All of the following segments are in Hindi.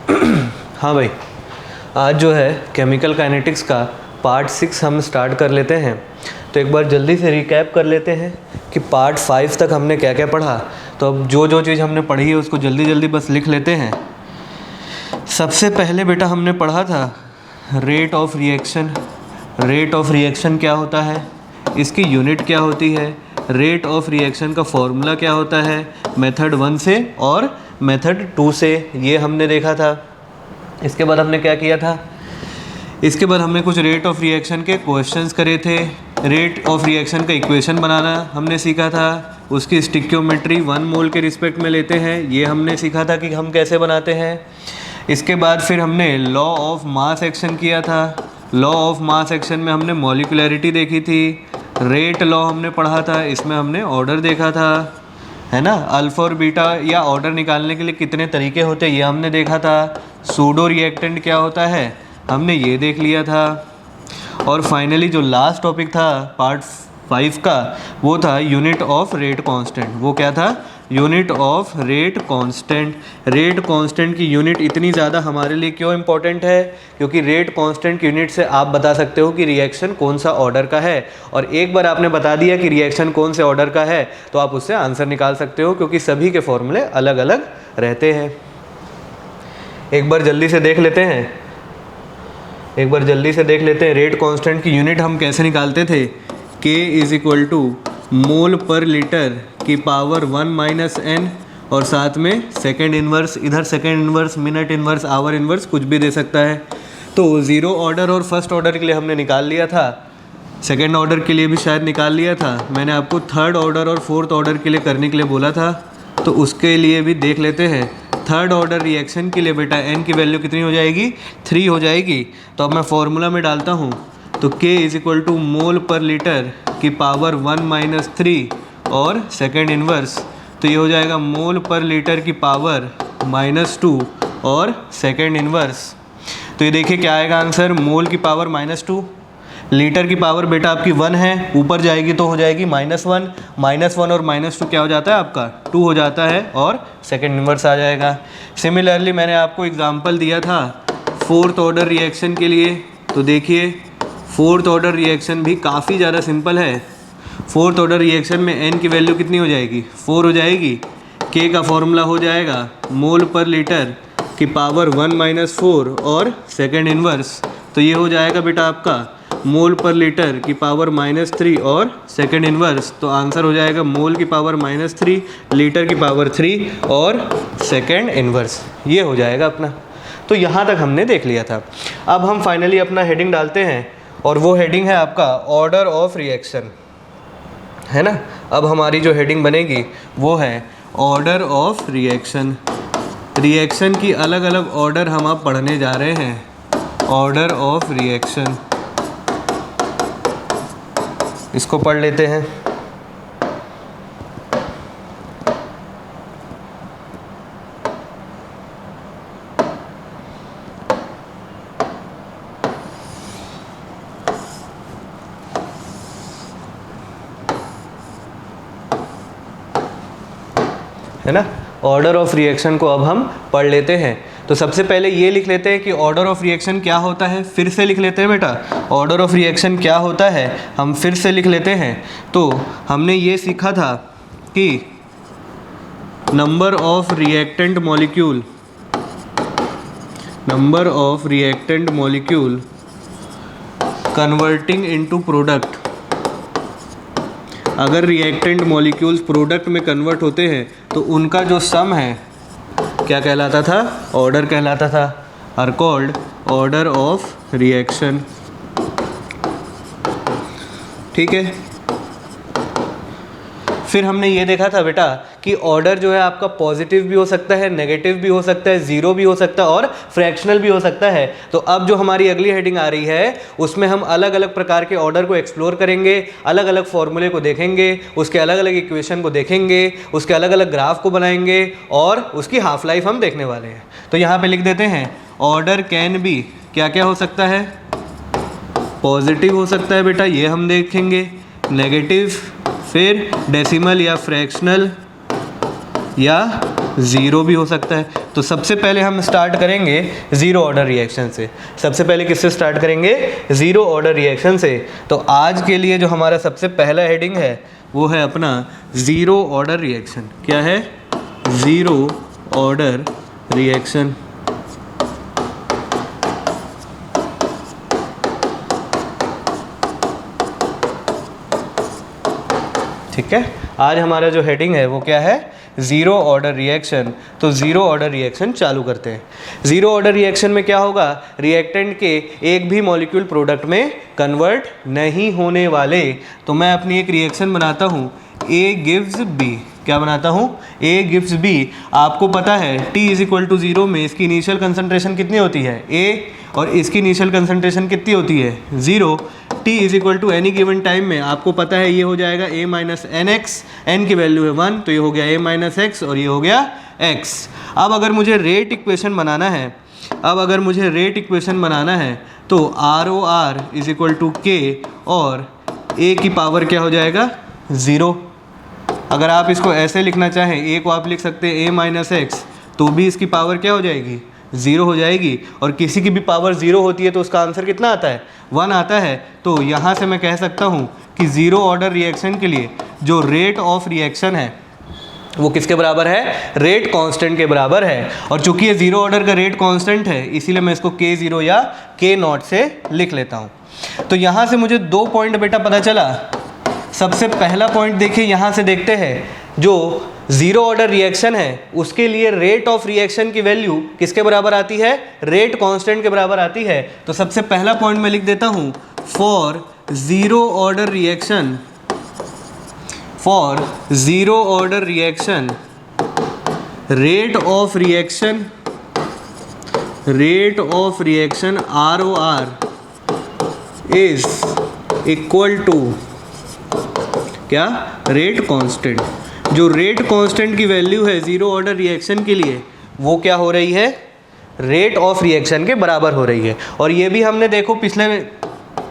हाँ भाई, आज जो है केमिकल काइनेटिक्स का पार्ट 6 हम स्टार्ट कर लेते हैं। तो एक बार जल्दी से रिकैप कर लेते हैं कि पार्ट 5 तक हमने क्या क्या पढ़ा। तो अब जो जो चीज़ हमने पढ़ी है उसको जल्दी जल्दी बस लिख लेते हैं। सबसे पहले बेटा हमने पढ़ा था rate of reaction. Rate of reaction क्या होता है, इसकी यूनिट क्या होती है, रेट ऑफ रिएक्शन का फॉर्मूला क्या होता है मेथड 1 से और मेथड 2 से, ये हमने देखा था। इसके बाद हमने क्या किया था, इसके बाद हमने कुछ रेट ऑफ रिएक्शन के क्वेश्चंस करे थे। रेट ऑफ रिएक्शन का इक्वेशन बनाना हमने सीखा था, उसकी स्टिक्योमेट्री 1 मोल के रिस्पेक्ट में लेते हैं, ये हमने सीखा था कि हम कैसे बनाते हैं। इसके बाद फिर हमने लॉ ऑफ मास एक्शन किया था। लॉ ऑफ मास एक्शन में हमने मॉलिक्यूलरिटी देखी थी। रेट लॉ हमने पढ़ा था, इसमें हमने ऑर्डर देखा था, है ना। अल्फा और बीटा या ऑर्डर निकालने के लिए कितने तरीके होते हैं ये हमने देखा था। सूडो रिएक्टेंट क्या होता है हमने ये देख लिया था। और फाइनली जो लास्ट टॉपिक था पार्ट 5 का वो था यूनिट ऑफ रेट कांस्टेंट। वो क्या था, unit of rate constant. Rate constant की यूनिट इतनी ज़्यादा हमारे लिए क्यों इम्पोर्टेंट है, क्योंकि रेट कांस्टेंट की यूनिट से आप बता सकते हो कि रिएक्शन कौन सा ऑर्डर का है। और एक बार आपने बता दिया कि रिएक्शन कौन से ऑर्डर का है तो आप उससे आंसर निकाल सकते हो, क्योंकि सभी के फॉर्मूले अलग अलग रहते हैं। एक बार जल्दी से देख लेते हैं, रेट कांस्टेंट की यूनिट हम कैसे निकालते थे। K = मोल पर लीटर की पावर 1 - n और साथ में सेकेंड इन्वर्स, इधर second inverse, minute inverse, hour inverse कुछ भी दे सकता है। तो 0 ऑर्डर और फर्स्ट ऑर्डर के लिए हमने निकाल लिया था, सेकेंड ऑर्डर के लिए भी शायद निकाल लिया था। मैंने आपको थर्ड ऑर्डर और फोर्थ ऑर्डर के लिए करने के लिए बोला था, तो उसके लिए भी देख लेते हैं। थर्ड ऑर्डर रिएक्शन के लिए बेटा n की वैल्यू कितनी हो जाएगी, 3 हो जाएगी। तो अब मैं फॉर्मूला में डालता हूँ, तो K = मोल पर लीटर की पावर 1 - 3 और सेकेंड इन्वर्स, तो ये हो जाएगा मोल पर लीटर की पावर -2 और सेकेंड इन्वर्स। तो ये देखिए क्या आएगा आंसर, मोल की पावर -2, लीटर की पावर बेटा आपकी 1 है, ऊपर जाएगी तो हो जाएगी -1, -1 और -2 क्या हो जाता है आपका 2 हो जाता है और सेकेंड इन्वर्स आ जाएगा। सिमिलरली मैंने आपको एग्जांपल दिया था फोर्थ ऑर्डर रिएक्शन के लिए, तो देखिए फोर्थ ऑर्डर रिएक्शन भी काफ़ी ज़्यादा सिंपल है। फोर्थ ऑर्डर रिएक्शन में n की वैल्यू कितनी हो जाएगी, 4 हो जाएगी। K का फॉर्मूला हो जाएगा मोल पर लीटर की पावर 1 - 4 और सेकेंड इन्वर्स, तो ये हो जाएगा बेटा आपका मोल पर लीटर की पावर -3 और सेकेंड इन्वर्स। तो आंसर हो जाएगा मोल की पावर -3, लीटर की पावर 3 और सेकेंड इन्वर्स, ये हो जाएगा अपना। तो यहाँ तक हमने देख लिया था। अब हम फाइनली अपना हेडिंग डालते हैं और वो हेडिंग है आपका ऑर्डर ऑफ रिएक्शन, है ना। अब हमारी जो हेडिंग बनेगी वो है ऑर्डर ऑफ रिएक्शन। रिएक्शन की अलग अलग ऑर्डर हम अब पढ़ने जा रहे हैं। ऑर्डर ऑफ रिएक्शन, इसको पढ़ लेते हैं। है ना, ऑर्डर ऑफ रिएक्शन को अब हम पढ़ लेते हैं। तो सबसे पहले ये लिख लेते हैं कि ऑर्डर ऑफ रिएक्शन क्या होता है, फिर से लिख लेते हैं बेटा। ऑर्डर ऑफ रिएक्शन क्या होता है हम फिर से लिख लेते हैं। तो हमने ये सीखा था कि number of reactant molecule converting into product. अगर रिएक्टेंट मॉलिक्यूल्स प्रोडक्ट में कन्वर्ट होते हैं तो उनका जो सम है क्या कहलाता था, ऑर्डर कहलाता था, are called order of reaction. ठीक है, फिर हमने ये देखा था बेटा कि ऑर्डर जो है आपका पॉजिटिव भी हो सकता है, नेगेटिव भी हो सकता है, ज़ीरो भी हो सकता है और फ्रैक्शनल भी हो सकता है। तो अब जो हमारी अगली हेडिंग आ रही है उसमें हम अलग अलग प्रकार के ऑर्डर को एक्सप्लोर करेंगे, अलग अलग फॉर्मूले को देखेंगे, उसके अलग अलग इक्वेशन को देखेंगे, उसके अलग अलग ग्राफ को बनाएंगे और उसकी हाफ लाइफ हम देखने वाले हैं। तो यहाँ पे लिख देते हैं ऑर्डर कैन बी, क्या क्या हो सकता है, पॉजिटिव हो सकता है बेटा, ये हम देखेंगे, नेगेटिव, फिर डेसिमल या फ्रैक्शनल या ज़ीरो भी हो सकता है। तो सबसे पहले हम स्टार्ट करेंगे ज़ीरो ऑर्डर रिएक्शन से। सबसे पहले किससे स्टार्ट करेंगे? ज़ीरो ऑर्डर रिएक्शन से। तो आज के लिए जो हमारा सबसे पहला हेडिंग है वो है अपना ज़ीरो ऑर्डर रिएक्शन। क्या है? Zero order reaction. ठीक है, आज हमारा जो हेडिंग है वो क्या है? Zero order reaction. तो ज़ीरो ऑर्डर रिएक्शन चालू करते हैं। ज़ीरो ऑर्डर रिएक्शन में क्या होगा? रिएक्टेंट के एक भी मॉलिक्यूल प्रोडक्ट में कन्वर्ट नहीं होने वाले। तो मैं अपनी एक रिएक्शन बनाता हूँ, A गिव्स B। क्या बनाता हूँ? A gives B। आपको पता है T इज इक्वल टू 0 में इसकी इनिशियल कंसंट्रेशन कितनी होती है? A, और इसकी इनिशियल कंसंट्रेशन कितनी होती है? 0। T is equal to any given time में आपको पता है ये हो जाएगा A माइनस एन एक्स। एन की वैल्यू है 1, तो ये हो गया A माइनस एक्स और ये हो गया x। अब अगर मुझे रेट इक्वेशन बनाना है, तो ROR is equal to K और A की पावर क्या हो जाएगा? 0। अगर आप इसको ऐसे लिखना चाहें, A को आप लिख सकते हैं A माइनस एक्स, तो भी इसकी पावर क्या हो जाएगी? 0 हो जाएगी। और किसी की भी पावर 0 होती है तो उसका आंसर कितना आता है? 1 आता है। तो यहाँ से मैं कह सकता हूँ कि ज़ीरो ऑर्डर रिएक्शन के लिए जो रेट ऑफ रिएक्शन है वो किसके बराबर है? रेट कांस्टेंट के बराबर है। और चूंकि ये ज़ीरो ऑर्डर का रेट कांस्टेंट है, इसीलिए मैं इसको K0 या K0 से लिख लेता हूँ। तो यहाँ से मुझे 2 पॉइंट बेटा पता चला। सबसे पहला पॉइंट देखिए, यहाँ से देखते हैं, जो ज़ीरो ऑर्डर रिएक्शन है उसके लिए रेट ऑफ रिएक्शन की वैल्यू किसके बराबर आती है? रेट कांस्टेंट के बराबर आती है। तो सबसे पहला पॉइंट मैं लिख देता हूँ, for zero order reaction, for zero order reaction rate of reaction ROR is equal to क्या? Rate constant. जो रेट कांस्टेंट की वैल्यू है ज़ीरो ऑर्डर रिएक्शन के लिए वो क्या हो रही है? रेट ऑफ रिएक्शन के बराबर हो रही है। और ये भी हमने देखो पिछले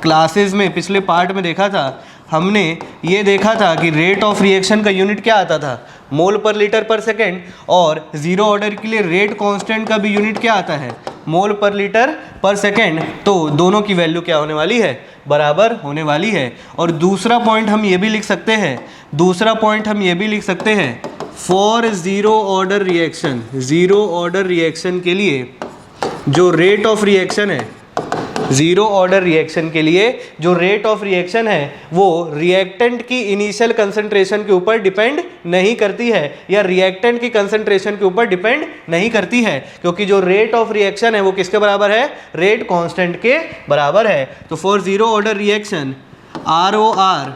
क्लासेस में, पिछले पार्ट में देखा था, हमने ये देखा था कि रेट ऑफ रिएक्शन का यूनिट क्या आता था? मोल पर लीटर पर सेकेंड। और ज़ीरो ऑर्डर के लिए रेट कांस्टेंट का भी यूनिट क्या आता है? मोल पर लीटर पर सेकेंड। तो दोनों की वैल्यू क्या होने वाली है? बराबर होने वाली है। और दूसरा पॉइंट हम ये भी लिख सकते हैं, फॉर ज़ीरो ऑर्डर रिएक्शन के लिए जो रेट ऑफ रिएक्शन है, ज़ीरो ऑर्डर रिएक्शन के लिए जो रेट ऑफ रिएक्शन है वो रिएक्टेंट की इनिशियल कंसंट्रेशन के ऊपर डिपेंड नहीं करती है, या रिएक्टेंट की कंसंट्रेशन के ऊपर डिपेंड नहीं करती है, क्योंकि जो रेट ऑफ रिएक्शन है वो किसके बराबर है? रेट कांस्टेंट के बराबर है। तो for zero order reaction ROR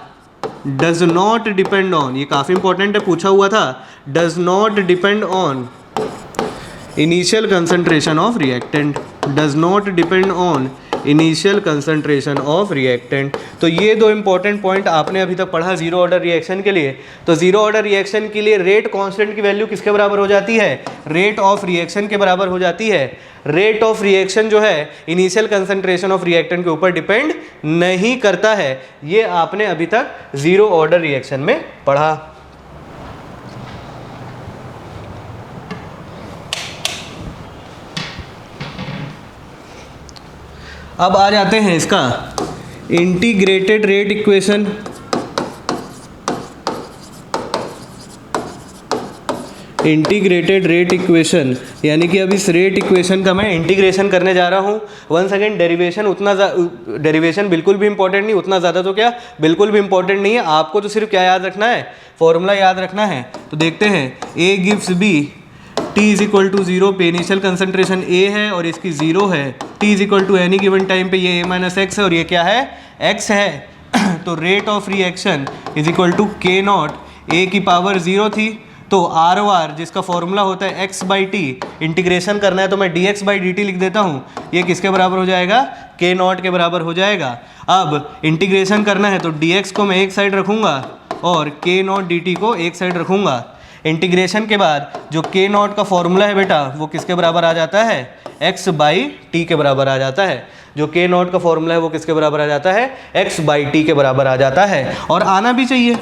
does not depend on, ये काफ़ी इंपॉर्टेंट है, पूछा हुआ था, does not depend on initial concentration of reactant, does not depend on initial concentration of reactant. तो ये 2 इंपॉर्टेंट पॉइंट आपने अभी तक पढ़ा ज़ीरो ऑर्डर रिएक्शन के लिए। तो ज़ीरो ऑर्डर रिएक्शन के लिए रेट कांस्टेंट की वैल्यू किसके बराबर हो जाती है? रेट ऑफ रिएक्शन के बराबर हो जाती है। रेट ऑफ रिएक्शन जो है इनिशियल कंसंट्रेशन ऑफ रिएक्टेंट के ऊपर डिपेंड नहीं करता है। ये आपने अभी तक ज़ीरो ऑर्डर रिएक्शन में पढ़ा। अब आ जाते हैं इसका integrated rate equation. Integrated rate equation यानी कि अब इस रेट इक्वेशन का मैं इंटीग्रेशन करने जा रहा हूँ। वंस अगेन डेरिवेशन बिल्कुल भी इंपॉर्टेंट नहीं, उतना ज़्यादा तो क्या बिल्कुल भी इंपॉर्टेंट नहीं है। आपको तो सिर्फ क्या याद रखना है? फॉर्मूला याद रखना है। तो देखते हैं, A gives B, T is equal to 0 पे इनिशियल कंसंट्रेशन A है और इसकी 0 है। T is equal to any given time पे ये A माइनस एक्स है और ये क्या है? X है। तो rate of reaction is equal to K0, A की पावर 0 थी, तो ROR जिसका फॉर्मूला होता है x बाई टी, इंटीग्रेशन करना है तो मैं dx बाई dt लिख देता हूँ। ये किसके बराबर हो जाएगा? K0 के बराबर हो जाएगा। अब इंटीग्रेशन करना है तो dx को मैं एक साइड रखूँगा और K0 dt को एक साइड रखूँगा। इंटीग्रेशन के बाद जो K0 का फॉर्मूला है बेटा वो किसके बराबर आ जाता है? x बाई टी के बराबर आ जाता है। जो K0 का फॉर्मूला है वो किसके बराबर आ जाता है? x बाई टी के बराबर आ जाता है। और आना भी चाहिए,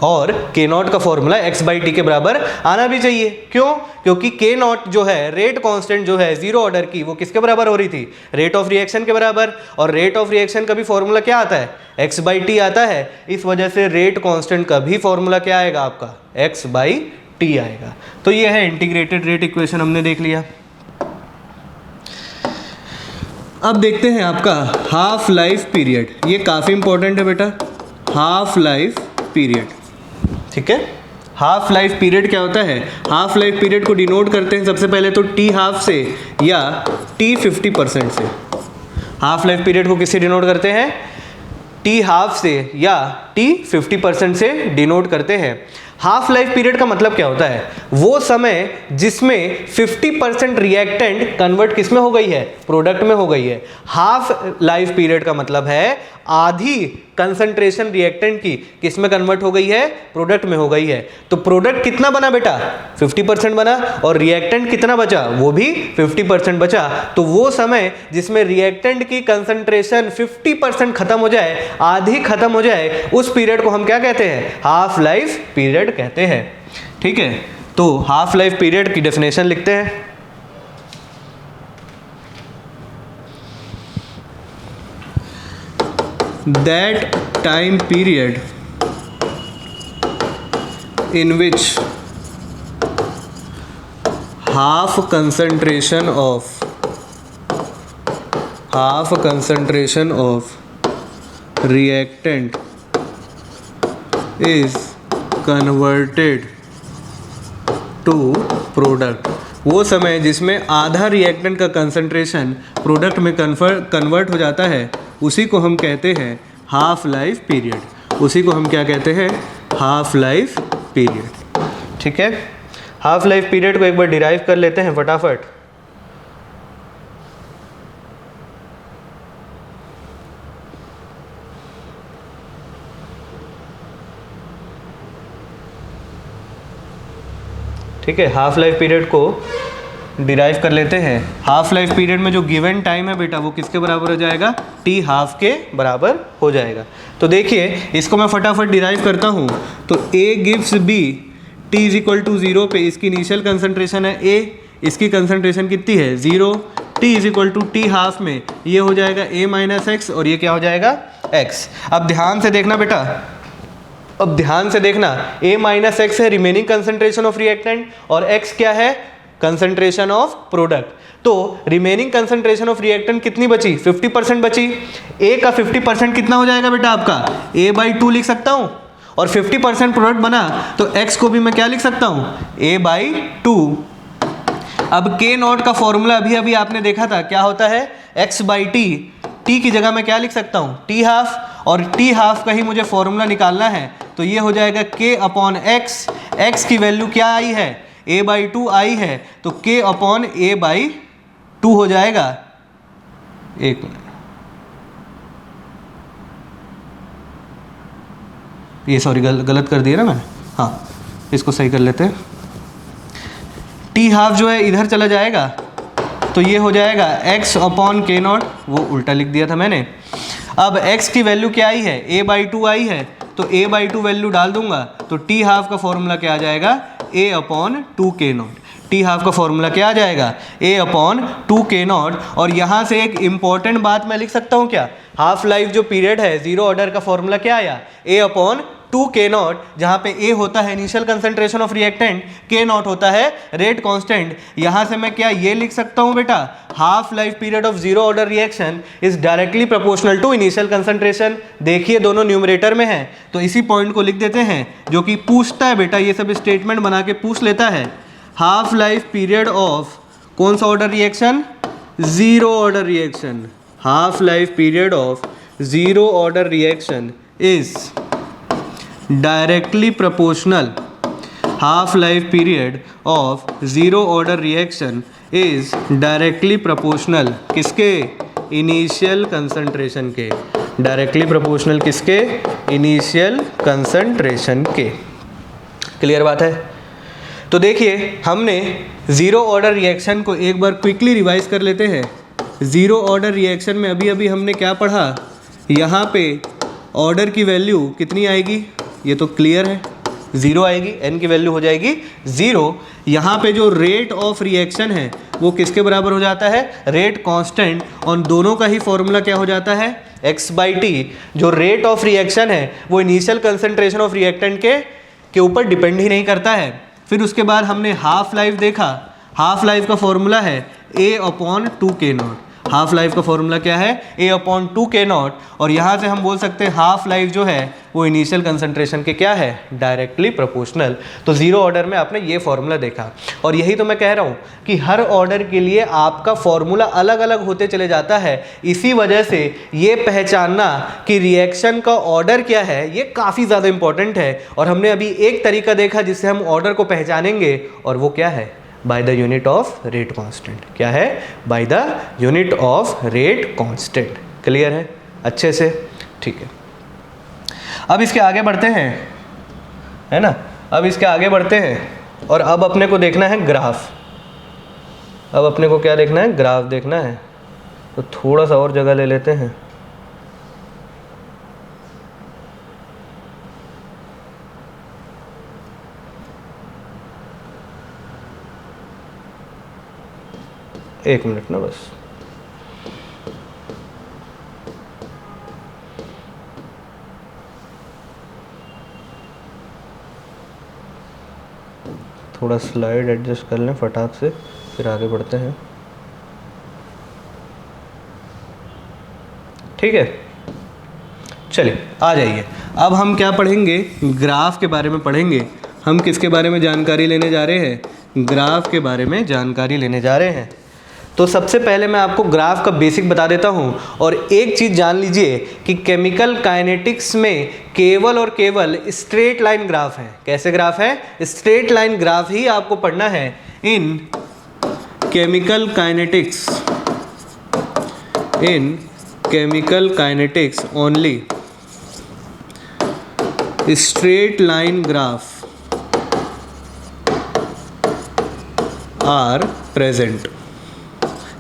और के नॉट का फॉर्मूला एक्स बाई टी के बराबर आना भी चाहिए। क्यों? क्योंकि के नॉट जो है रेट कांस्टेंट जो है जीरो ऑर्डर की, वो किसके बराबर हो रही थी? रेट ऑफ रिएक्शन के बराबर। और रेट ऑफ रिएक्शन का भी फॉर्मूला क्या आता है? एक्स बाई टी आता है। इस वजह से रेट कांस्टेंट का भी फॉर्मूला क्या आएगा आपका? एक्स बाई टी आएगा। तो ये है इंटीग्रेटेड रेट इक्वेशन, हमने देख लिया। अब देखते हैं आपका हाफ लाइफ पीरियड। ये काफ़ी इंपॉर्टेंट है बेटा, हाफ लाइफ पीरियड। ठीक है, हाफ लाइफ पीरियड क्या होता है? हाफ लाइफ पीरियड को डिनोट करते हैं सबसे पहले तो टी हाफ से या टी 50% से। हाफ लाइफ पीरियड को किससे डिनोट करते हैं? टी हाफ से या टी 50% से डिनोट करते हैं। हाफ लाइफ पीरियड का मतलब क्या होता है? वो समय जिसमें 50% रिएक्टेंट कन्वर्ट किस में हो गई है? प्रोडक्ट में हो गई है। हाफ लाइफ पीरियड का मतलब है आधी कंसंट्रेशन रिएक्टेंट की किस में कन्वर्ट हो गई है? प्रोडक्ट में हो गई है। तो प्रोडक्ट कितना बना बेटा? 50% बना, और रिएक्टेंट कितना बचा? वो भी 50% बचा। तो वो समय जिसमें रिएक्टेंट की कंसंट्रेशन 50% खत्म हो जाए, आधी खत्म हो जाए, उस पीरियड को हम क्या कहते हैं? हाफ लाइफ पीरियड कहते हैं। ठीक है, तो हाफ लाइफ पीरियड की डेफिनेशन लिखते हैं। That time period in which half concentration of reactant is converted to product। वो समय जिसमें आधा रिएक्टेंट का कंसंट्रेशन प्रोडक्ट में कन्वर्ट हो जाता है, उसी को हम कहते हैं हाफ लाइफ पीरियड। उसी को हम क्या कहते हैं? Half life period. ठीक है, हाफ लाइफ पीरियड को एक बार डिराइव कर लेते हैं फटाफट। ठीक है, हाफ लाइफ पीरियड को डिराइव कर लेते हैं। हाफ लाइफ पीरियड में जो गिवन टाइम है बेटा, वो किसके बराबर हो जाएगा? टी हाफ के बराबर हो जाएगा। तो देखिए, इसको मैं फटाफट डिराइव करता हूँ। तो A gives B T is equal to 0 पे इसकी इनिशियल कंसंट्रेशन है ए, इसकी कंसंट्रेशन कितनी है? 0। T is equal to T half में ये हो जाएगा ए माइनस एक्स, और ये क्या हो जाएगा? एक्स। अब ध्यान से देखना बेटा, अब ध्यान से देखना, a माइनस एक्स है रिमेनिंग कंसंट्रेशन ऑफ रिएक्टेंट, और x क्या है? Concentration of product. तो रिमेनिंग कंसंट्रेशन ऑफ रिएक्टेंट कितनी बची? 50% बची। a का 50% कितना हो जाएगा बेटा आपका? a/2 लिख सकता हूँ, और 50% प्रोडक्ट बना तो x को भी मैं क्या लिख सकता हूँ? a/2। अब k नॉट का फॉर्मूला अभी अभी आपने देखा था, क्या होता है? x/t। t की जगह मैं क्या लिख सकता हूँ? t हाफ, और t हाफ का ही मुझे फॉर्मूला निकालना है। तो ये हो जाएगा k/x। x की वैल्यू क्या आई है? a/2 आई है, तो k/a/2 हो जाएगा। एक मिनट, ये सॉरी गलत कर दिया ना मैंने। हाँ, इसको सही कर लेते हैं। t हाफ जो है इधर चला जाएगा, तो ये हो जाएगा x/k0, वो उल्टा लिख दिया था मैंने। अब x की वैल्यू क्या आई है? a/2 आई है, तो a/2 वैल्यू डाल दूंगा, तो t हाफ का फॉर्मूला क्या आ जाएगा? a/2k0। t हाफ का फॉर्मूला क्या आ जाएगा? a/2k0। और यहाँ से एक इंपॉर्टेंट बात मैं लिख सकता हूँ क्या? हाफ लाइफ जो पीरियड है, जीरो ऑर्डर का फॉर्मूला क्या आया? a/2k0, जहाँ पे a होता है initial concentration of reactant, k0 होता है रेट कांस्टेंट। यहाँ से मैं क्या ये लिख सकता हूँ बेटा? Half life period of zero order reaction is directly proportional to initial concentration. देखिए दोनों न्यूमरेटर में है, तो इसी पॉइंट को लिख देते हैं, जो कि पूछता है बेटा, ये सब स्टेटमेंट बना के पूछ लेता है। हाफ लाइफ पीरियड ऑफ कौन सा order reaction? Zero order reaction. Half life period of zero order reaction is directly proportional. Half life period of zero order reaction is directly proportional किसके? इनिशियल कंसंट्रेशन के। डायरेक्टली प्रोपोर्शनल किसके? इनिशियल कंसंट्रेशन के। क्लियर बात है? तो देखिए, हमने ज़ीरो ऑर्डर रिएक्शन को एक बार क्विकली रिवाइज कर लेते हैं। ज़ीरो ऑर्डर रिएक्शन में अभी अभी हमने क्या पढ़ा? यहाँ पे ऑर्डर की वैल्यू कितनी आएगी? ये तो क्लियर है। 0 आएगी, n की वैल्यू हो जाएगी 0। यहाँ पे जो रेट ऑफ रिएक्शन है वो किसके बराबर हो जाता है, रेट कांस्टेंट, और दोनों का ही फॉर्मूला क्या हो जाता है, x/t। जो रेट ऑफ रिएक्शन है वो इनिशियल कंसंट्रेशन ऑफ रिएक्टेंट के ऊपर डिपेंड ही नहीं करता है। फिर उसके बाद हमने हाफ लाइफ देखा, हाफ लाइफ का फॉर्मूला है A/2k0। हाफ लाइफ का फॉर्मूला क्या है, A/2k0, और यहाँ से हम बोल सकते हैं हाफ लाइफ जो है वो इनिशियल कंसंट्रेशन के क्या है, डायरेक्टली प्रोपोर्शनल। तो 0 ऑर्डर में आपने ये फॉर्मूला देखा, और यही तो मैं कह रहा हूँ कि हर ऑर्डर के लिए आपका फॉर्मूला अलग अलग होते चले जाता है। इसी वजह से ये पहचानना कि रिएक्शन का ऑर्डर क्या है ये काफ़ी ज़्यादा इंपॉर्टेंट है। और हमने अभी एक तरीका देखा जिससे हम ऑर्डर को पहचानेंगे, और वो क्या है, by the unit of rate constant. क्या है, by the unit of rate constant. Clear है अच्छे से, ठीक है। अब इसके आगे बढ़ते हैं, है ना, अब इसके आगे बढ़ते हैं, और अब अपने को देखना है ग्राफ। अब अपने को क्या देखना है, ग्राफ देखना है। तो थोड़ा सा और जगह ले लेते हैं। एक मिनट ना बस। थोड़ा स्लाइड एडजस्ट कर लें फटाक से, फिर आगे बढ़ते हैं। ठीक है, चलिए आ जाइए। अब हम क्या पढ़ेंगे, ग्राफ के बारे में पढ़ेंगे। हम किसके बारे में जानकारी लेने जा रहे हैं, ग्राफ के बारे में जानकारी लेने जा रहे हैं। तो सबसे पहले मैं आपको ग्राफ का बेसिक बता देता हूँ, और एक चीज़ जान लीजिए कि केमिकल काइनेटिक्स में केवल और केवल स्ट्रेट लाइन ग्राफ है। कैसे ग्राफ है, स्ट्रेट लाइन ग्राफ ही आपको पढ़ना है in chemical kinetics, in chemical kinetics only straight line graph are present.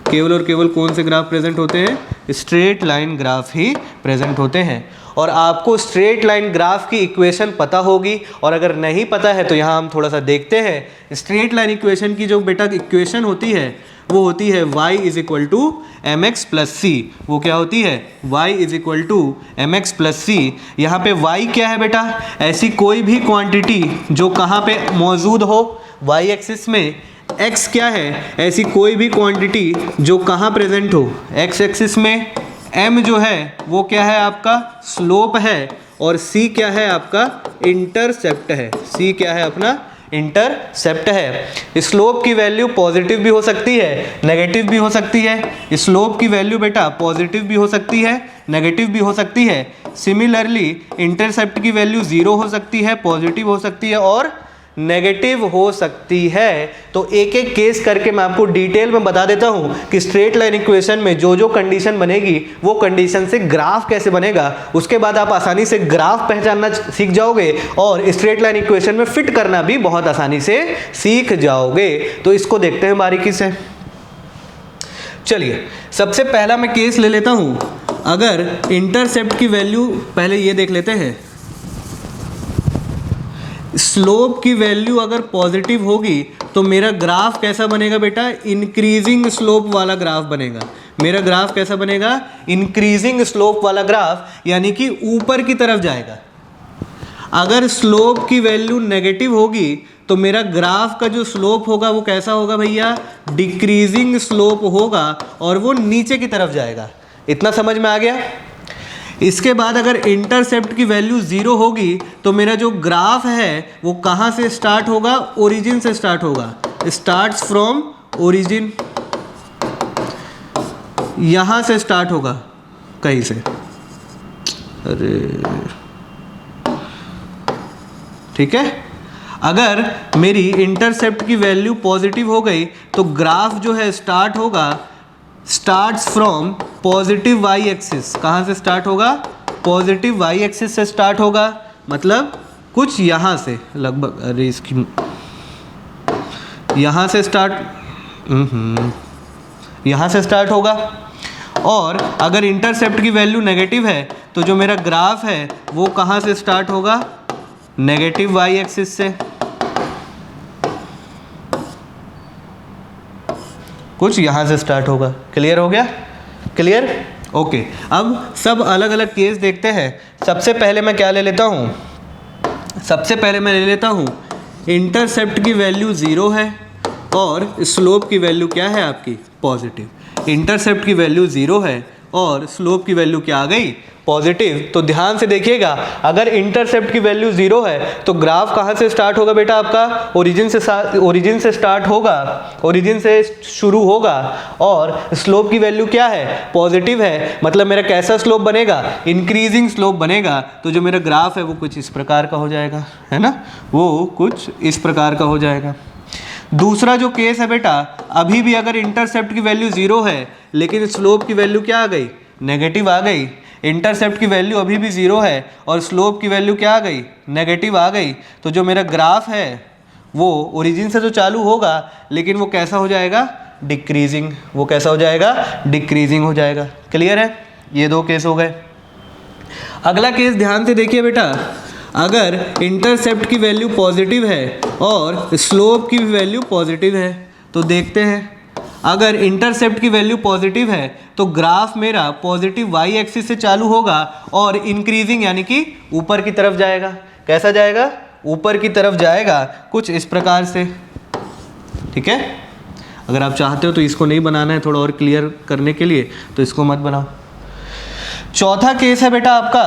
केवल और केवल कौन से ग्राफ प्रेजेंट होते हैं, स्ट्रेट लाइन ग्राफ ही प्रेजेंट होते हैं। और आपको स्ट्रेट लाइन ग्राफ की इक्वेशन पता होगी, और अगर नहीं पता है तो यहाँ हम थोड़ा सा देखते हैं। स्ट्रेट लाइन इक्वेशन की जो बेटा इक्वेशन होती है वो होती है y = mx + c। वो क्या होती है, y = mx + c। यहाँ पे y क्या है बेटा, ऐसी कोई भी क्वांटिटी जो कहाँ पे मौजूद हो, y एक्सिस में। x क्या है, ऐसी कोई भी क्वांटिटी जो कहाँ प्रेजेंट हो, x एक्सिस में। m जो है वो क्या है, आपका स्लोप है, और c क्या है, आपका इंटरसेप्ट है। c क्या है, अपना इंटरसेप्ट है। स्लोप की वैल्यू पॉजिटिव भी हो सकती है, नेगेटिव भी हो सकती है। स्लोप की वैल्यू बेटा पॉजिटिव भी हो सकती है, नेगेटिव भी हो सकती है। सिमिलरली इंटरसेप्ट की वैल्यू 0 हो सकती है, पॉजिटिव हो सकती है, और नेगेटिव हो सकती है। तो एक एक केस करके मैं आपको डिटेल में बता देता हूं कि स्ट्रेट लाइन इक्वेशन में जो जो कंडीशन बनेगी वो कंडीशन से ग्राफ कैसे बनेगा। उसके बाद आप आसानी से ग्राफ पहचानना सीख जाओगे, और स्ट्रेट लाइन इक्वेशन में फिट करना भी बहुत आसानी से सीख जाओगे। तो इसको देखते हैं बारीकी से। चलिए सबसे पहला मैं केस ले लेता हूं। अगर इंटरसेप्ट की वैल्यू, पहले ये देख लेते हैं, स्लोप की वैल्यू अगर पॉजिटिव होगी तो मेरा ग्राफ कैसा बनेगा बेटा, इंक्रीजिंग स्लोप वाला ग्राफ बनेगा। मेरा ग्राफ कैसा बनेगा, इंक्रीजिंग स्लोप वाला ग्राफ, यानी कि ऊपर की तरफ जाएगा। अगर स्लोप की वैल्यू नेगेटिव होगी तो मेरा ग्राफ का जो स्लोप होगा वो कैसा होगा भैया, डिक्रीजिंग स्लोप होगा, और वो नीचे की तरफ जाएगा। इतना समझ में आ गया। इसके बाद अगर इंटरसेप्ट की वैल्यू 0 होगी तो मेरा जो ग्राफ है वो कहाँ से स्टार्ट होगा, ओरिजिन से स्टार्ट होगा। स्टार्ट्स फ्रॉम ओरिजिन, यहाँ से स्टार्ट होगा कहीं से। अरे ठीक है, अगर मेरी इंटरसेप्ट की वैल्यू पॉजिटिव हो गई तो ग्राफ जो है स्टार्ट होगा, starts from positive Y axis. कहाँ से स्टार्ट होगा, पॉजिटिव वाई एक्सिस से स्टार्ट होगा, मतलब कुछ यहाँ से लगभग, अरे इसकी यहाँ से स्टार्ट, यहाँ से स्टार्ट होगा। और अगर इंटरसेप्ट की वैल्यू नेगेटिव है तो जो मेरा ग्राफ है वो कहाँ से स्टार्ट होगा, नेगेटिव वाई एक्सिस से, कुछ यहाँ से स्टार्ट होगा। क्लियर हो गया? क्लियर? ओके। अब सब अलग अलग केस देखते हैं। सबसे पहले मैं क्या ले लेता हूँ? सबसे पहले मैं ले लेता हूँ इंटरसेप्ट की वैल्यू 0 है और स्लोप की वैल्यू क्या है आपकी? पॉजिटिव। इंटरसेप्ट की वैल्यू 0 है और स्लोप की वैल्यू क्या आ गई? पॉजिटिव। तो ध्यान से देखिएगा, अगर इंटरसेप्ट की वैल्यू 0 है तो ग्राफ कहाँ से स्टार्ट होगा बेटा आपका? ओरिजिन से स्टार्ट होगा, ओरिजिन से शुरू होगा और स्लोप की वैल्यू क्या है? पॉजिटिव है। मतलब मेरा कैसा स्लोप बनेगा? इंक्रीजिंग स्लोप बनेगा। तो जो मेरा ग्राफ है वो कुछ इस प्रकार का हो जाएगा, है ना? वो कुछ इस प्रकार का हो जाएगा। दूसरा जो केस है बेटा, अभी भी अगर इंटरसेप्ट की वैल्यू 0 है लेकिन स्लोप की वैल्यू क्या आ गई? नेगेटिव आ गई। इंटरसेप्ट की वैल्यू अभी भी 0 है और स्लोप की वैल्यू क्या आ गई? नेगेटिव आ गई। तो जो मेरा ग्राफ है वो ओरिजिन से तो चालू होगा लेकिन वो कैसा हो जाएगा? डिक्रीजिंग। वो कैसा हो जाएगा? डिक्रीजिंग हो जाएगा। क्लियर है? ये दो केस हो गए। अगला केस ध्यान से देखिए बेटा, अगर इंटरसेप्ट की वैल्यू पॉजिटिव है और स्लोप की वैल्यू पॉजिटिव है तो देखते हैं। अगर इंटरसेप्ट की वैल्यू पॉजिटिव है तो ग्राफ मेरा पॉजिटिव वाई एक्सिस से चालू होगा और इंक्रीजिंग यानी कि ऊपर की तरफ जाएगा। कैसा जाएगा? ऊपर की तरफ जाएगा, कुछ इस प्रकार से। ठीक है? अगर आप चाहते हो तो इसको नहीं बनाना है, थोड़ा और क्लियर करने के लिए, तो इसको मत बनाओ। चौथा केस है बेटा आपका,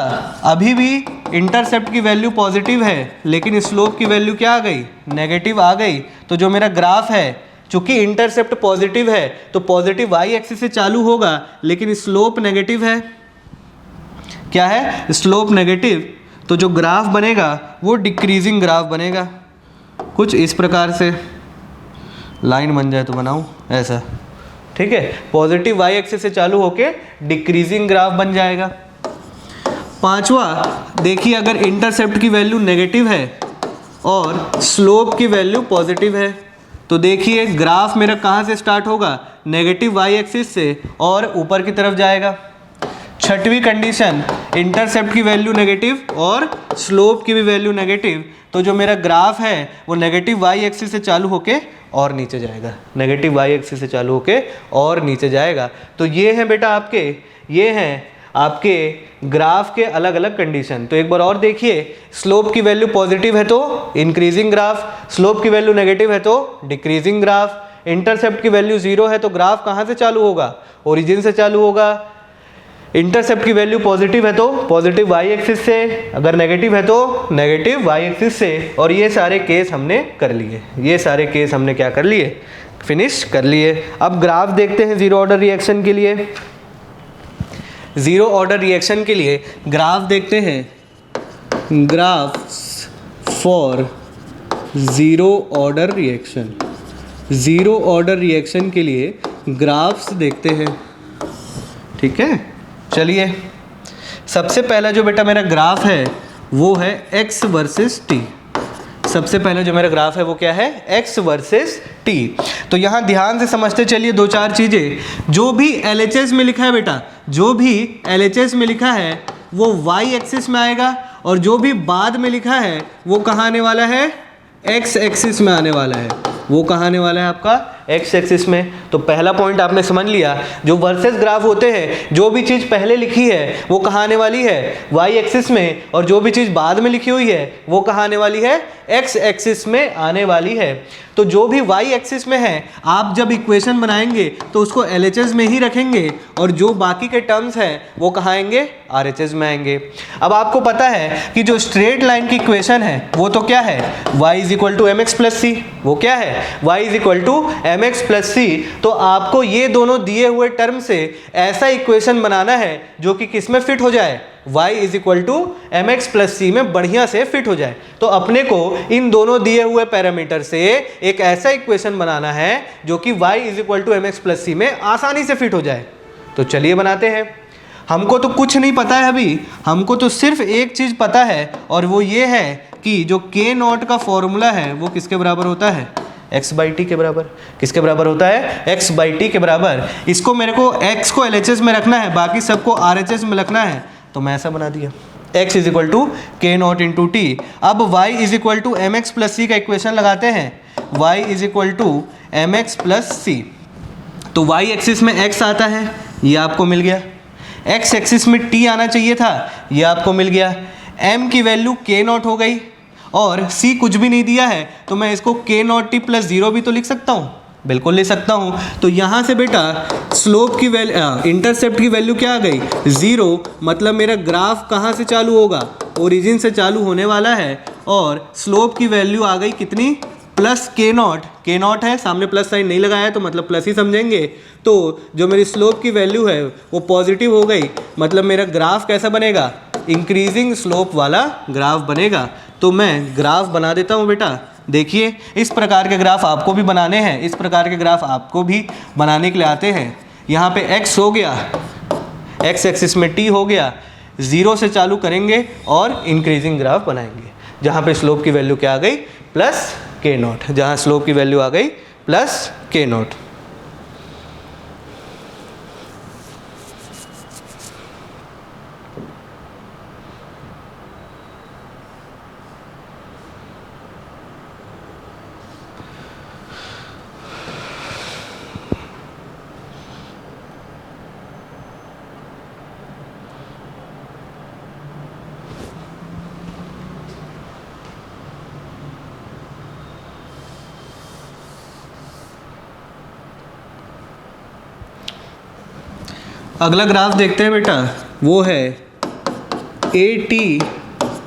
अभी भी इंटरसेप्ट की वैल्यू पॉजिटिव है लेकिन स्लोप की वैल्यू क्या आ गई? नेगेटिव आ गई। तो जो मेरा ग्राफ है, चूंकि इंटरसेप्ट पॉजिटिव है तो पॉजिटिव वाई एक्सिस से चालू होगा लेकिन स्लोप नेगेटिव है। क्या है? Slope negative. तो जो ग्राफ बनेगा वो डिक्रीजिंग ग्राफ बनेगा, कुछ इस प्रकार से। लाइन बन जाए तो बनाऊं ऐसा। ठीक है? पॉजिटिव वाई एक्सिस से चालू होके डिक्रीजिंग ग्राफ बन जाएगा। पांचवा देखिए, अगर इंटरसेप्ट की वैल्यू नेगेटिव है और स्लोप की वैल्यू पॉजिटिव है तो देखिए ग्राफ मेरा कहाँ से स्टार्ट होगा? नेगेटिव वाई एक्सिस से और ऊपर की तरफ जाएगा। छठवीं कंडीशन, इंटरसेप्ट की वैल्यू नेगेटिव और स्लोप की भी वैल्यू नेगेटिव। तो जो मेरा ग्राफ है वो नेगेटिव वाई एक्सिस से चालू होके और नीचे जाएगा। नेगेटिव वाई एक्सिस से चालू होके और नीचे जाएगा। तो ये हैं बेटा आपके, ये हैं आपके ग्राफ के अलग अलग कंडीशन। तो एक बार और देखिए, स्लोप की वैल्यू पॉजिटिव है तो इंक्रीजिंग ग्राफ, स्लोप की वैल्यू नेगेटिव है तो डिक्रीजिंग ग्राफ, इंटरसेप्ट की वैल्यू 0 है तो ग्राफ कहाँ से चालू होगा? ओरिजिन से चालू होगा। इंटरसेप्ट की वैल्यू पॉजिटिव है तो पॉजिटिव वाई एक्सिस से, अगर नेगेटिव है तो नेगेटिव वाई एक्सिस से। और ये सारे केस हमने कर लिए, ये सारे केस हमने क्या कर लिए? फिनिश कर लिए। अब ग्राफ देखते हैं जीरो ऑर्डर रिएक्शन के लिए। जीरो ऑर्डर रिएक्शन के लिए ग्राफ देखते हैं। Graph for zero order reaction, zero order reaction के लिए ग्राफ्स देखते हैं। ठीक है? चलिए, सबसे पहला जो बेटा मेरा ग्राफ है वो है x वर्सेस t। सबसे पहले जो मेरा ग्राफ है वो क्या है? x versus t। तो यहाँ ध्यान से समझते चलिए दो चार चीज़ें। जो भी LHS में लिखा है बेटा, जो भी LHS में लिखा है वो y एक्सिस में आएगा और जो भी बाद में लिखा है वो कहाँ आने वाला है? x एक्सिस में आने वाला है। वो कहाँ आने वाला है आपका? x एक्सिस में। तो पहला पॉइंट आपने समझ लिया, जो वर्सेस ग्राफ होते हैं, जो भी चीज़ पहले लिखी है वो कहाँ आने वाली है? y एक्सिस में, और जो भी चीज़ बाद में लिखी हुई है वो कहाँ आने वाली है? x एक्सिस में आने वाली है। तो जो भी y एक्सिस में है, आप जब इक्वेशन बनाएंगे तो उसको LHS में ही रखेंगे और जो बाकी के टर्म्स हैं वो कहाँ आएंगे? RHS में आएंगे। अब आपको पता है कि जो स्ट्रेट लाइन की इक्वेशन है वो तो क्या है? y = mx + c। वो क्या है? y = mx + c। तो आपको ये दोनों दिए हुए टर्म से ऐसा इक्वेशन बनाना है जो कि किस में फिट हो जाए? y = mx + c में बढ़िया से फिट हो जाए। तो अपने को इन दोनों दिए हुए पैरामीटर से एक ऐसा इक्वेशन बनाना है जो कि y = mx + c में आसानी से फिट हो जाए। तो चलिए बनाते हैं। हमको तो कुछ नहीं पता है अभी, हमको तो सिर्फ एक चीज़ पता है और वो ये है कि जो k0 का फॉर्मूला है वो किसके बराबर होता है? x/t के बराबर। किसके बराबर होता है? x/t के बराबर। इसको मेरे को x को LHS में रखना है, बाकी सबको RHS में रखना है, तो मैं ऐसा बना दिया। x is equal to K naught into T. अब y is equal to M X plus C का इक्वेशन लगाते हैं, y is equal to M X plus C. तो y एक्सिस में x आता है, ये आपको मिल गया, x एक्सिस में t आना चाहिए था, ये आपको मिल गया, m की वैल्यू k नॉट हो गई और c कुछ भी नहीं दिया है, तो मैं इसको k नॉट टी प्लस 0 भी तो लिख सकता हूँ, बिल्कुल ले सकता हूँ। तो यहाँ से बेटा स्लोप की वैल्यू, इंटरसेप्ट की वैल्यू क्या आ गई 0, मतलब मेरा ग्राफ कहाँ से चालू होगा, ओरिजिन से चालू होने वाला है, और स्लोप की वैल्यू आ गई कितनी प्लस के नॉट है, सामने प्लस साइन नहीं लगाया तो मतलब प्लस ही समझेंगे। तो जो मेरी स्लोप की वैल्यू है वो पॉजिटिव हो गई, मतलब मेरा ग्राफ कैसा बनेगा, इंक्रीजिंग स्लोप वाला ग्राफ बनेगा। तो मैं ग्राफ बना देता हूँ बेटा, देखिए इस प्रकार के ग्राफ आपको भी बनाने हैं, इस प्रकार के ग्राफ आपको भी बनाने के लिए आते हैं। यहाँ पे x हो गया, x एक्सिस में t हो गया, 0 से चालू करेंगे और इंक्रीजिंग ग्राफ बनाएंगे, जहाँ पे स्लोप की वैल्यू क्या आ गई प्लस के नॉट, जहाँ स्लोप की वैल्यू आ गई प्लस के नॉट। अगला ग्राफ देखते हैं बेटा, वो है ए टी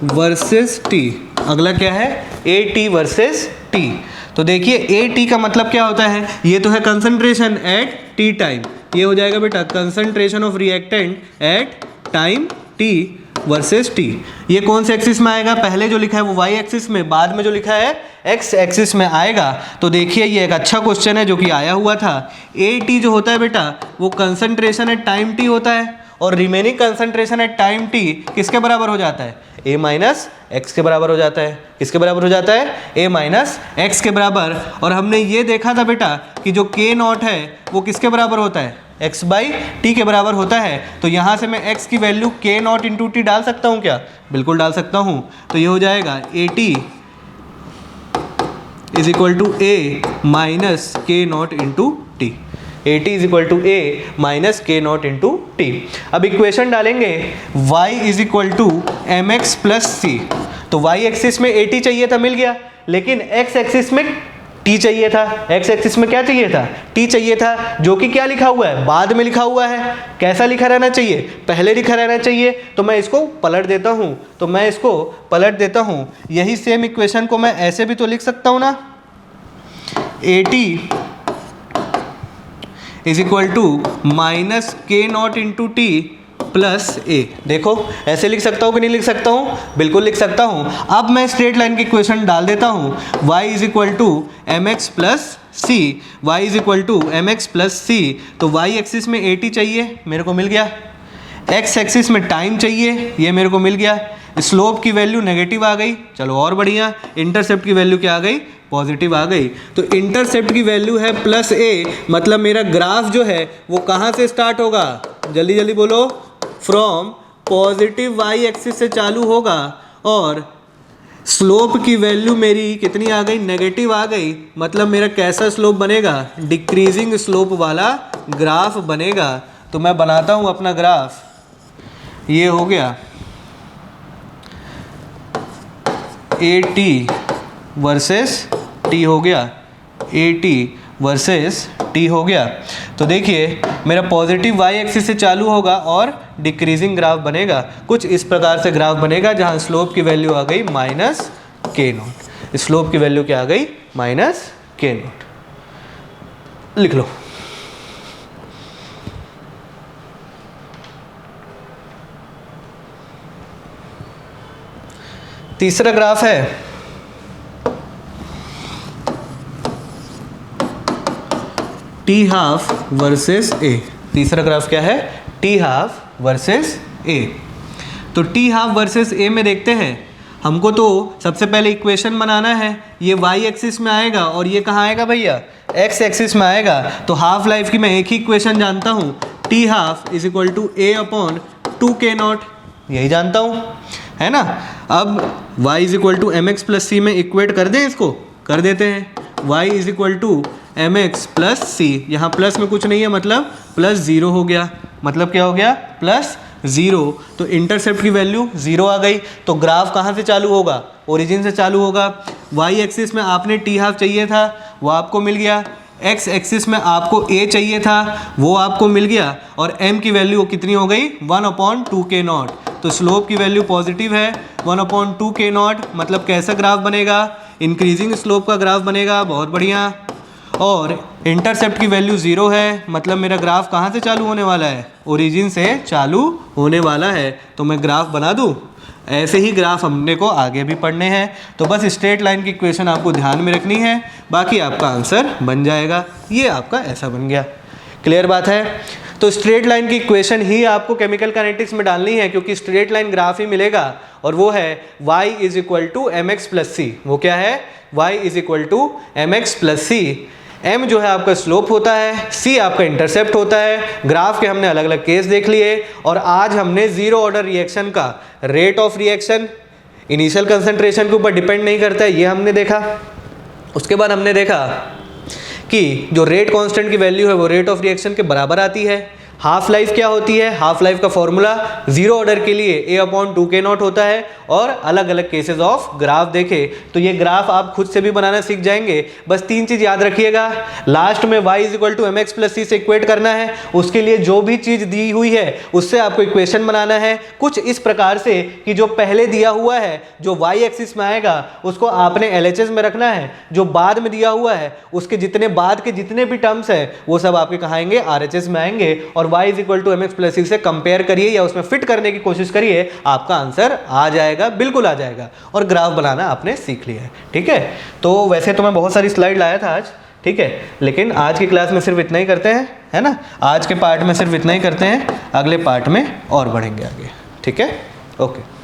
वर्सेस टी। अगला क्या है, ए टी वर्सेस टी। तो देखिए ए टी का मतलब क्या होता है, ये तो है कंसंट्रेशन एट टी टाइम, ये हो जाएगा बेटा concentration of reactant eight time T versus T. ये कौन से एक्सिस में आएगा, पहले जो लिखा है वो वाई एक्सिस में, बाद में जो लिखा है एक्स एक्सिस में आएगा। तो देखिए ये एक अच्छा क्वेश्चन है जो कि आया हुआ था। ए टी जो होता है बेटा वो कंसंट्रेशन एट टाइम टी होता है, और remaining concentration at time T किसके बराबर हो जाता है, ए माइनस एक्स के बराबर हो जाता है। किसके बराबर हो जाता है, ए माइनस एक्स के बराबर। और हमने ये देखा था बेटा कि जो के नॉट है वो किसके बराबर होता है, x बाई टी के बराबर होता है। तो यहाँ से मैं x की वैल्यू के नॉट इंटू टी डाल सकता हूँ क्या, बिल्कुल डाल सकता हूँ। तो ये हो जाएगा A T is equal to A minus K naught into T, A T is equal to A minus K naught into T. अब इक्वेशन डालेंगे y is equal to M X plus C. तो y एक्सिस में ए टी चाहिए था, मिल गया, लेकिन x एक्सिस में t चाहिए था, x एक्सिस में क्या चाहिए था, t चाहिए था, जो कि क्या लिखा हुआ है, बाद में लिखा हुआ है। कैसा लिखा रहना चाहिए, पहले लिखा रहना चाहिए। तो मैं इसको पलट देता हूँ, यही सेम इक्वेशन को मैं ऐसे भी तो लिख सकता हूँ ना, A T is equal to minus K naught into T plus A. देखो ऐसे लिख सकता हूँ कि नहीं लिख सकता हूँ, बिल्कुल लिख सकता हूँ। अब मैं स्ट्रेट लाइन की इक्वेशन डाल देता हूँ, y is equal to M X plus C, Y is equal to M X plus C. तो y एक्सिस में ए टी चाहिए, मेरे को मिल गया, x एक्सिस में टाइम चाहिए, ये मेरे को मिल गया, स्लोप की वैल्यू नेगेटिव आ गई, चलो और बढ़िया, इंटरसेप्ट की वैल्यू क्या आ गई, पॉजिटिव आ गई। तो इंटरसेप्ट की वैल्यू है प्लस ए, मतलब मेरा ग्राफ जो है वो कहाँ से स्टार्ट होगा, जल्दी जल्दी बोलो, फ्रॉम पॉजिटिव वाई एक्सिस से चालू होगा, और स्लोप की वैल्यू मेरी कितनी आ गई, नेगेटिव आ गई, मतलब मेरा कैसा स्लोप बनेगा, डिक्रीजिंग स्लोप वाला ग्राफ बनेगा। तो मैं बनाता हूँ अपना ग्राफ, ये हो गया ए टी वर्सेस टी हो गया, ए टी वर्सेस टी हो गया। तो देखिए मेरा पॉजिटिव वाई एक्सिस से चालू होगा और डिक्रीजिंग ग्राफ बनेगा, कुछ इस प्रकार से ग्राफ बनेगा, जहाँ स्लोप की वैल्यू आ गई माइनस के नॉट, स्लोप की वैल्यू क्या आ गई, माइनस के नॉट। लिख लो, तीसरा ग्राफ है टी हाफ वर्सेस ए। तीसरा ग्राफ क्या है, टी हाफ वर्सेस ए। तो टी हाफ वर्सेस ए में देखते हैं, हमको तो सबसे पहले इक्वेशन बनाना है, ये वाई एक्सिस में आएगा और ये कहाँ आएगा भैया, एक्स एक्सिस में आएगा। तो हाफ लाइफ की मैं एक ही इक्वेशन जानता हूँ, T half is equal to A upon two K naught. यही जानता हूँ, है ना। अब y is equal to M X plus C में इक्वेट कर दें, इसको कर देते हैं। y is equal to M X plus C, यहाँ प्लस में कुछ नहीं है मतलब प्लस ज़ीरो हो गया, मतलब क्या हो गया प्लस ज़ीरो। तो इंटरसेप्ट की वैल्यू ज़ीरो आ गई। तो ग्राफ कहाँ से चालू होगा, ओरिजिन से चालू होगा। वाई एक्सिस में आपने टी हाफ चाहिए था, वो आपको मिल गया। एक्स एक्सिस में आपको ए चाहिए था, वो आपको मिल गया। और एम की वैल्यू कितनी हो गई 1/2k0। तो स्लोप की वैल्यू पॉजिटिव है 1/2k0, मतलब कैसा ग्राफ बनेगा, इंक्रीजिंग स्लोप का ग्राफ बनेगा। बहुत बढ़िया। और इंटरसेप्ट की वैल्यू ज़ीरो है, मतलब मेरा ग्राफ कहाँ से चालू होने वाला है, ओरिजिन से चालू होने वाला है। तो मैं ग्राफ बना दूँ। ऐसे ही ग्राफ हमने को आगे भी पढ़ने हैं। तो बस स्ट्रेट लाइन की इक्वेशन आपको ध्यान में रखनी है, बाकी आपका आंसर बन जाएगा। ये आपका ऐसा बन गया। क्लियर बात है। तो स्ट्रेट लाइन की इक्वेशन ही आपको केमिकल काइनेटिक्स में डालनी है, क्योंकि स्ट्रेट लाइन ग्राफ ही मिलेगा और वो है y is equal to M X plus C. वो क्या है, y is equal to M X plus C. m जो है आपका स्लोप होता है, c आपका इंटरसेप्ट होता है। ग्राफ के हमने अलग अलग केस देख लिए और आज हमने जीरो ऑर्डर रिएक्शन का rate of reaction initial concentration के ऊपर डिपेंड नहीं करता है, ये हमने देखा। उसके बाद हमने देखा कि जो रेट कांस्टेंट की वैल्यू है वो रेट ऑफ रिएक्शन के बराबर आती है। हाफ लाइफ क्या होती है, हाफ लाइफ का फॉर्मूला जीरो ऑर्डर के लिए a/2k0 होता है। और अलग अलग केसेस ऑफ ग्राफ देखे, तो ये ग्राफ आप खुद से भी बनाना सीख जाएंगे। बस तीन चीज़ याद रखिएगा, लास्ट में y is equal to M X plus C से इक्वेट करना है। उसके लिए जो भी चीज़ दी हुई है उससे आपको इक्वेशन बनाना है कुछ इस प्रकार से कि जो पहले दिया हुआ है जो y एक्सिस में आएगा उसको आपने LHS में रखना है, जो बाद में दिया हुआ है उसके जितने बाद के जितने भी टर्म्स हैं वो सब आपके कहाँ आएंगे, RHS में आएंगे। और y is equal to M X plus C से कंपेयर करिए या उसमें फिट करने की कोशिश करिए, आपका आंसर आ जाएगा, बिल्कुल आ जाएगा। और ग्राफ बनाना आपने सीख लिया है, ठीक है। तो वैसे तो मैं बहुत सारी स्लाइड लाया था आज, ठीक है, लेकिन आज की क्लास में सिर्फ इतना ही करते हैं, है ना। आज के पार्ट में सिर्फ इतना ही करते हैं, अगले पार्ट में और बढ़ेंगे आगे, ठीक है। ओके।